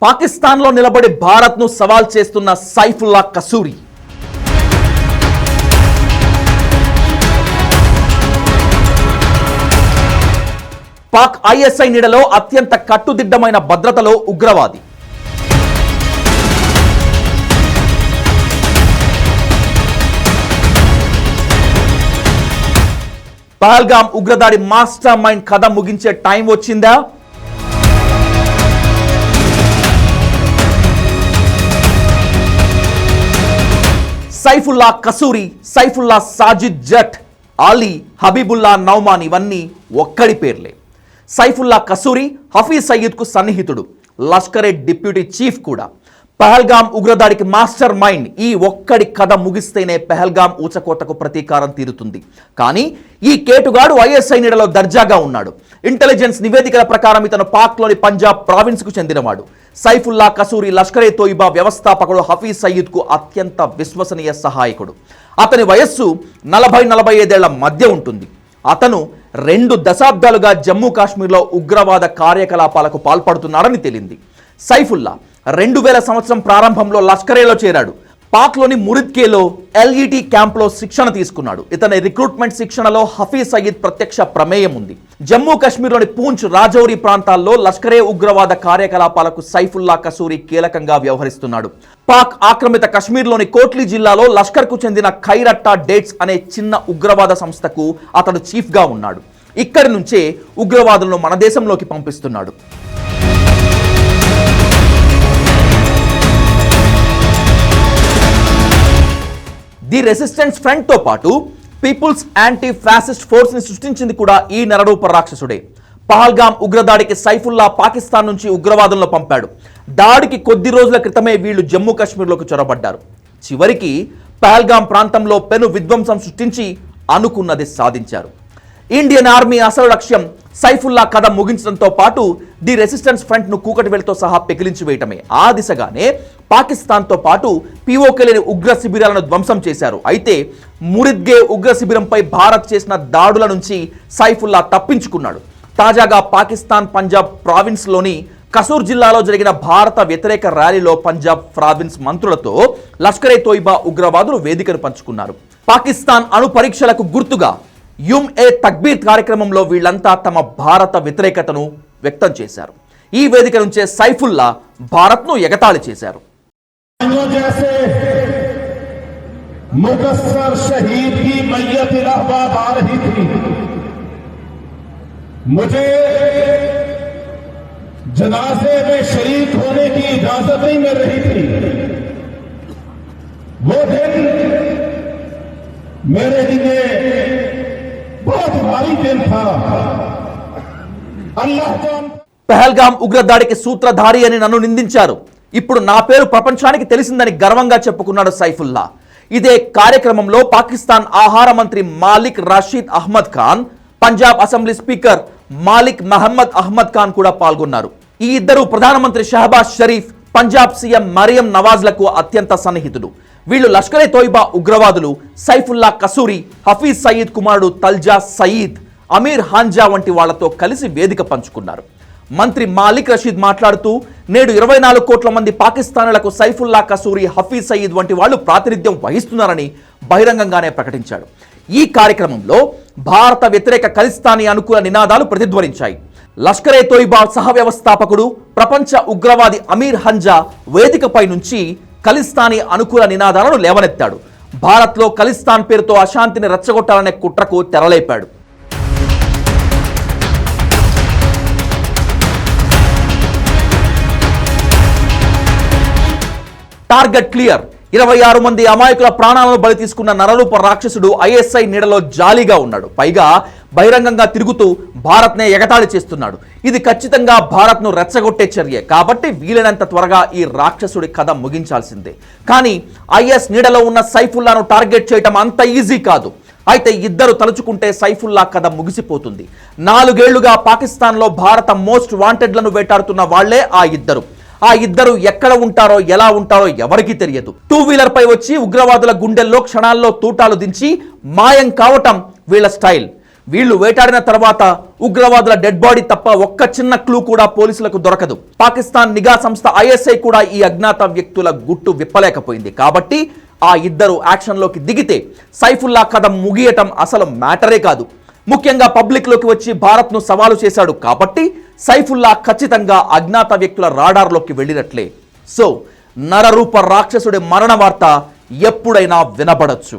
పాకిస్తాన్లో నిలబడి భారత్ను సవాల్ చేస్తున్న సైఫుల్లా కసూరి. పాక్ ఐఎస్ఐ నీడలో అత్యంత కట్టుదిట్టమైన భద్రతలో ఉగ్రవాది. పహల్గాం ఉగ్రదాడి మాస్టర్ మైండ్ కథ ముగించే టైం వచ్చిందా? సైఫుల్లా కసూరి, సైఫుల్లా సాజిద్ జట్, అలీ, హబీబుల్లా నౌమాన్ ఇవన్నీ ఒక్కడి పేర్లే. సైఫుల్లా కసూరి హఫీజ్ సయీద్కు సన్నిహితుడు, లష్కరే డిప్యూటీ చీఫ్ కూడా. పహల్గాం ఉగ్రదాడికి మాస్టర్ మైండ్. ఈ ఒక్కడి కథ ముగిస్తేనే పహల్గాం ఊచకోతకు ప్రతీకారం తీరుతుంది. కానీ ఈ కేటుగాడు ఐఎస్ఐ నీడలో దర్జాగా ఉన్నాడు. ఇంటెలిజెన్స్ నివేదికల ప్రకారం ఇతను పాక్లోని పంజాబ్ ప్రావిన్స్కు చెందినవాడు. సైఫుల్లా కసూరి లష్కరే తోయిబా వ్యవస్థాపకుడు హఫీజ్ సయీద్కు అత్యంత విశ్వసనీయ సహాయకుడు. అతని వయస్సు 40-45 ఏళ్ల మధ్య ఉంటుంది. అతను 2 దశాబ్దాలుగా జమ్మూ కాశ్మీర్లో ఉగ్రవాద కార్యకలాపాలకు పాల్పడుతున్నాడని తేలింది. సైఫుల్లా 2000 సంవత్సరం ప్రారంభంలో లష్కరేలో చేరాడు. పాక్లోని మురిద్కేలో ఎల్ఈటీ క్యాంప్లో శిక్షణ తీసుకున్నాడు. ఇతని రిక్రూట్మెంట్ శిక్షణలో హఫీజ్ సయీద్ ప్రత్యక్ష ప్రమేయం ఉంది. జమ్మూ కాశ్మీర్లోని పూంచ్, రాజౌరి ప్రాంతాల్లో లష్కరే ఉగ్రవాద కార్యకలాపాలకు సైఫుల్లా కసూరి కీలకంగా వ్యవహరిస్తున్నాడు. పాక్ ఆక్రమిత కశ్మీర్లోని కోట్లీ జిల్లాలో లష్కర్కు చెందిన ఖైరట్టా డేట్స్ అనే చిన్న ఉగ్రవాద సంస్థకు అతడు చీఫ్గా ఉన్నాడు. ఇక్కడి నుంచే ఉగ్రవాదులను మన దేశంలోకి పంపిస్తున్నాడు. ది రెసిస్టెన్స్ ఫ్రంట్తో పాటు పీపుల్స్ యాంటీ ఫ్యాసిస్ట్ ఫోర్స్ని సృష్టించింది కూడా ఈ నరరూప రాక్షసుడే. పహల్గాం ఉగ్రదాడికి సైఫుల్లా పాకిస్తాన్ నుంచి ఉగ్రవాదులను పంపాడు. దాడికి కొద్ది రోజుల క్రితమే వీళ్ళు జమ్మూ కాశ్మీర్లోకి చొరబడ్డారు. చివరికి పహల్గాం ప్రాంతంలో పెను విధ్వంసం సృష్టించి అనుకున్నది సాధించారు. ఇండియన్ ఆర్మీ అసలు లక్ష్యం సైఫుల్లా కథ ముగించడంతో పాటు ది రెసిస్టెన్స్ ఫ్రంట్ను కూకటి వేలుతో సహా పెకిలించి వేయటమే. ఆ దిశగానే పాకిస్తాన్తో పాటు పీఓకే లేని ఉగ్ర శిబిరాలను ధ్వంసం చేశారు. అయితే మురిద్గే ఉగ్ర శిబిరంపై భారత్ చేసిన దాడుల నుంచి సైఫుల్లా తప్పించుకున్నాడు. తాజాగా పాకిస్తాన్ పంజాబ్ ప్రావిన్స్లోని కసూర్ జిల్లాలో జరిగిన భారత వ్యతిరేక ర్యాలీలో పంజాబ్ ప్రావిన్స్ మంత్రులతో లష్కరే తోయిబా ఉగ్రవాదులు వేదికను పంచుకున్నారు. పాకిస్తాన్ అణు పరీక్షలకు గుర్తుగా యుమ్-ఏ తక్బీర్ కార్యక్రమంలో వీళ్లంతా తమ భారత వ్యతిరేకతను వ్యక్తం చేశారు. ఈ వేదిక నుంచే సైఫుల్లా భారత్ను ఎగతాళి చేశారు. मुकस्सर शहीद की मैयत इलाहाबाद आ रही थी, मुझे जनाजे में शरीक होने की इजाजत नहीं मिल रही थी. वो दिन मेरे लिए बहुत भारी दिन था. अल्लाह जान. పహల్గాం ఉగ్రదాడికి సూత్రధారి అని నన్ను నిందించారు. ఇప్పుడు నా పేరు ప్రపంచానికి తెలిసిందని గర్వంగా చెప్పుకున్నాడు సైఫుల్లా. ఇదే కార్యక్రమంలో పాకిస్తాన్ ఆహార మంత్రి మాలిక్ రషీద్ అహ్మద్ ఖాన్, పంజాబ్ అసెంబ్లీ స్పీకర్ మాలిక్ మహమ్మద్ అహ్మద్ ఖాన్ కూడా పాల్గొన్నారు. ఈ ఇద్దరు ప్రధానమంత్రి షహబాజ్ షరీఫ్, పంజాబ్ సీఎం మరియం నవాజ్లకు అత్యంత సన్నిహితులు. వీళ్ళు లష్కరే తోయిబా ఉగ్రవాదులు సైఫుల్లా కసూరి, హఫీజ్ సయీద్ కుమారుడు తల్జా సయీద్, అమీర్ హాంజా వంటి వాళ్లతో కలిసి వేదిక పంచుకున్నారు. మంత్రి మాలిక్ రషీద్ మాట్లాడుతూ, నేడు 24 కోట్ల మంది పాకిస్తానులకు సైఫుల్లా కసూరి, హఫీజ్ సయీద్ వంటి వాళ్ళు ప్రాతినిధ్యం వహిస్తున్నారని బహిరంగంగానే ప్రకటించాడు. ఈ కార్యక్రమంలో భారత వ్యతిరేక ఖలిస్తానీ అనుకూల నినాదాలు ప్రతిధ్వనించాయి. లష్కరే తోయిబా సహ వ్యవస్థాపకుడు, ప్రపంచ ఉగ్రవాది అమీర్ హంజా వేదికపై నుంచి ఖలిస్తానీ అనుకూల నినాదాలను లేవనెత్తాడు. భారత్లో ఖలిస్తాన్ పేరుతో అశాంతిని రెచ్చగొట్టాలనే కుట్రకు తెరలేపాడు. Target clear. 26 మంది అమాయకుల ప్రాణాలను బలి తీసుకున్న నరరూప రాక్షసుడు ఐఎస్ఐ నీడలో జాలీగా ఉన్నాడు. పైగా బహిరంగంగా తిరుగుతూ భారత్నే ఎగతాళి చేస్తున్నాడు. ఇది ఖచ్చితంగా భారత్ను రెచ్చగొట్టే చర్య. కాబట్టి వీలైనంత త్వరగా ఈ రాక్షసుడి కథ ముగించాల్సిందే. కానీ ఐఎస్ నీడలో ఉన్న సైఫుల్లాను టార్గెట్ చేయటం అంత ఈజీ కాదు. అయితే ఇద్దరు తలుచుకుంటే సైఫుల్లా కథ ముగిసిపోతుంది. 4 ఏళ్లుగా పాకిస్తాన్లో భారత మోస్ట్ వాంటెడ్లను వేటాడుతున్న వాళ్లే ఆ ఇద్దరు. ఆ ఇద్దరు ఎక్కడ ఉంటారో ఎలా ఉంటారో ఎవరికీ తెలియదు. 2 వీలర్ పై వచ్చి ఉగ్రవాదుల గుండెల్లో క్షణాల్లో తూటాలు దించి మాయం కావటం వీళ్ళ స్టైల్. వీళ్ళు వేటాడిన తర్వాత ఉగ్రవాదుల డెడ్ బాడీ తప్ప ఒక్క చిన్న క్లూ కూడా పోలీసులకు దొరకదు. పాకిస్తాన్ నిఘా సంస్థ ISI కూడా ఈ అజ్ఞాత వ్యక్తుల గుట్టు విప్పలేకపోయింది. కాబట్టి ఆ ఇద్దరు యాక్షన్లోకి దిగితే సైఫుల్లా కథ ముగియటం అసలు మ్యాటరే కాదు. ముఖ్యంగా పబ్లిక్లోకి వచ్చి భారత్ను సవాలు చేశాడు కాబట్టి సైఫుల్లా ఖచ్చితంగా అజ్ఞాత వ్యక్తుల రాడార్లోకి వెళ్ళినట్లే. సో నరరూప రాక్షసుడి మరణ వార్త ఎప్పుడైనా వినపడచ్చు.